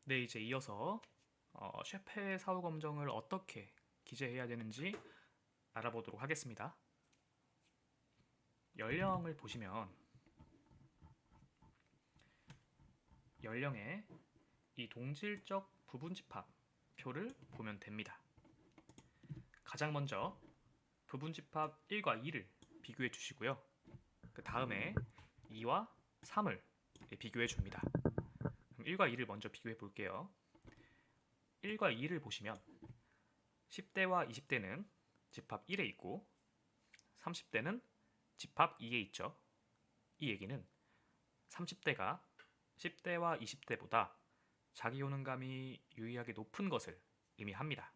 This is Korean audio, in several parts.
네, 이제 이어서 쉐페 사후 검정을 어떻게 기재해야 되는지 알아보도록 하겠습니다. 연령을 보시면 연령의 이 동질적 부분집합 표를 보면 됩니다. 가장 먼저 부분집합 1과 2를 비교해 주시고요. 그 다음에 2와 3을 비교해 줍니다. 그럼 1과 2를 먼저 비교해 볼게요. 1과 2를 보시면 10대와 20대는 집합 1에 있고 30대는 집합 2에 있죠. 이 얘기는 30대가 10대와 20대보다 자기 효능감이 유의하게 높은 것을 의미합니다.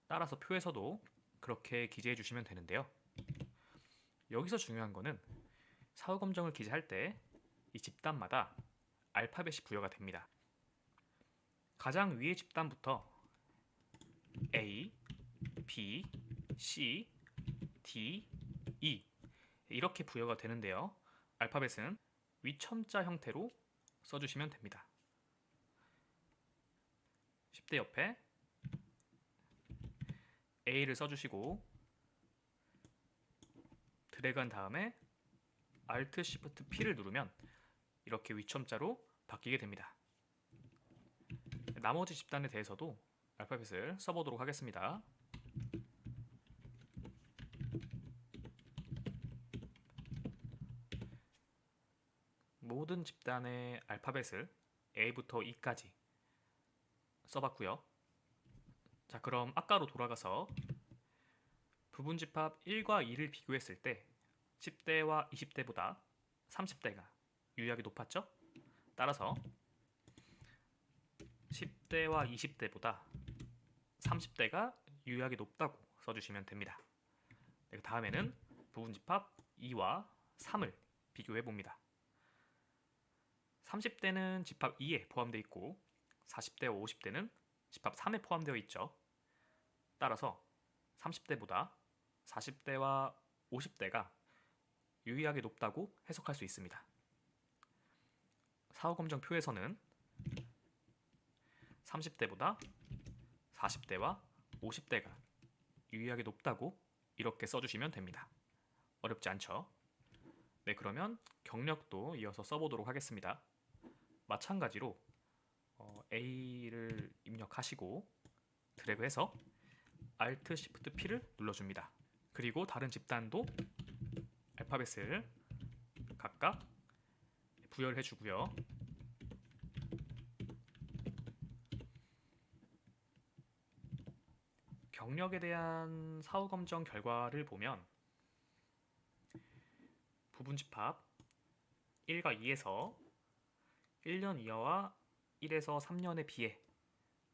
따라서 표에서도 그렇게 기재해 주시면 되는데요. 여기서 중요한 거는 사후 검정을 기재할 때 이 집단마다 알파벳이 부여가 됩니다. 가장 위의 집단부터 A, B, C, D, E 이렇게 부여가 되는데요. 알파벳은 위첨자 형태로 써주시면 됩니다. 10대 옆에 A를 써주시고 드래그한 다음에 Alt Shift P를 누르면 이렇게 위첨자로 바뀌게 됩니다. 나머지 집단에 대해서도 알파벳을 써보도록 하겠습니다. 모든 집단의 알파벳을 A부터 E까지 써봤고요. 자, 그럼 아까로 돌아가서 부분집합 1과 2를 비교했을 때 10대와 20대보다 30대가 유의하게 높았죠? 따라서 10대와 20대보다 30대가 유의하게 높다고 써주시면 됩니다. 그 다음에는 부분집합 2와 3을 비교해 봅니다. 30대는 집합 2에 포함되어 있고 40대와 50대는 집합 3에 포함되어 있죠. 따라서 30대보다 40대와 50대가 유의하게 높다고 해석할 수 있습니다. 사후검정표에서는 30대보다 40대와 50대가 유의하게 높다고 이렇게 써주시면 됩니다. 어렵지 않죠? 네, 그러면 경력도 이어서 써보도록 하겠습니다. 마찬가지로 A를 입력하시고 드래그해서 Alt Shift P를 눌러줍니다. 그리고 다른 집단도 알파벳을 각각 부여를 해주고요. 경력에 대한 사후 검정 결과를 보면 부분집합 1과 2에서 1년 이하와 1에서 3년에 비해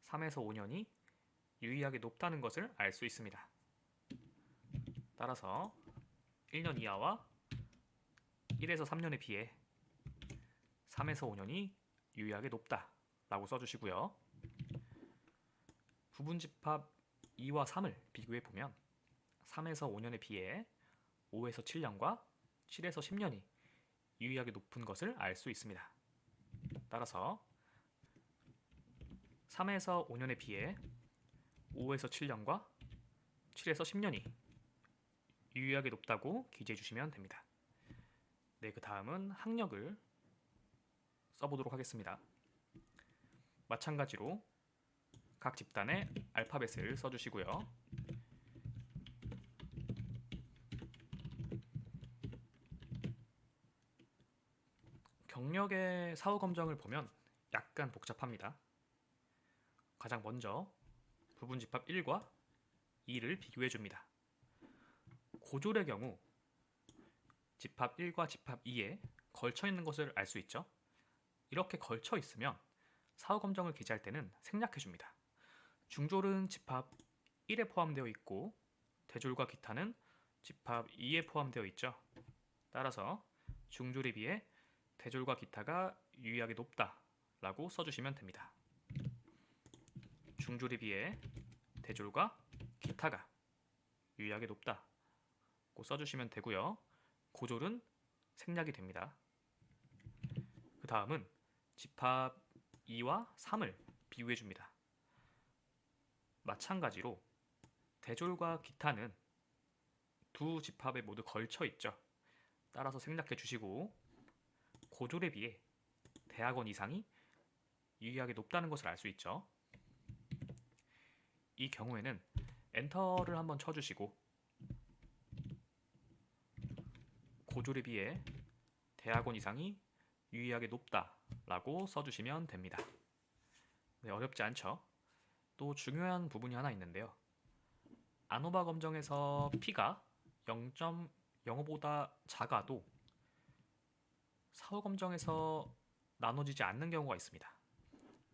3에서 5년이 유의하게 높다는 것을 알 수 있습니다. 따라서 1년 이하와 1에서 3년에 비해 3에서 5년이 유의하게 높다 라고 써주시고요. 부분집합 2와 3을 비교해 보면 3에서 5년에 비해 5에서 7년과 7에서 10년이 유의하게 높은 것을 알 수 있습니다. 따라서 3에서 5년에 비해 5에서 7년과 7에서 10년이 유의하게 높다고 기재해 주시면 됩니다. 네, 그 다음은 학력을 써보도록 하겠습니다. 마찬가지로 각 집단의 알파벳을 써주시고요. 경력의 사후 검정을 보면 약간 복잡합니다. 가장 먼저 부분집합 1과 2를 비교해 줍니다. 고졸의 경우 집합 1과 집합 2에 걸쳐 있는 것을 알 수 있죠. 이렇게 걸쳐 있으면 사후 검정을 기재할 때는 생략해 줍니다. 중졸은 집합 1에 포함되어 있고 대졸과 기타는 집합 2에 포함되어 있죠. 따라서 중졸에 비해 대졸과 기타가 유의하게 높다 라고 써주시면 됩니다. 중졸에 비해 대졸과 기타가 유의하게 높다고 써주시면 되고요. 고졸은 생략이 됩니다. 그 다음은 집합 2와 3을 비교해 줍니다. 마찬가지로 대졸과 기타는 두 집합에 모두 걸쳐 있죠. 따라서 생략해 주시고 고졸에 비해 대학원 이상이 유의하게 높다는 것을 알 수 있죠. 이 경우에는 엔터를 한번 쳐주시고 고졸에 비해 대학원 이상이 유의하게 높다라고 써주시면 됩니다. 네, 어렵지 않죠? 또 중요한 부분이 하나 있는데요. 아노바 검정에서 P가 0.05보다 작아도 사후 검정에서 나눠지지 않는 경우가 있습니다.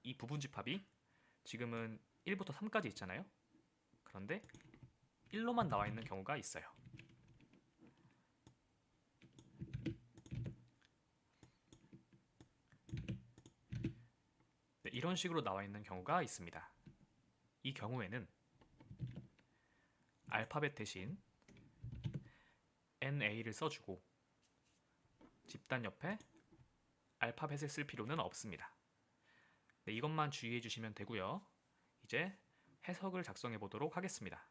이 부분 집합이 지금은 1부터 3까지 있잖아요. 그런데 1로만 나와 있는 경우가 있어요. 네, 이런 식으로 나와 있는 경우가 있습니다. 이 경우에는 알파벳 대신 NA를 써주고 집단 옆에 알파벳을 쓸 필요는 없습니다. 네, 이것만 주의해 주시면 되고요. 이제 해석을 작성해 보도록 하겠습니다.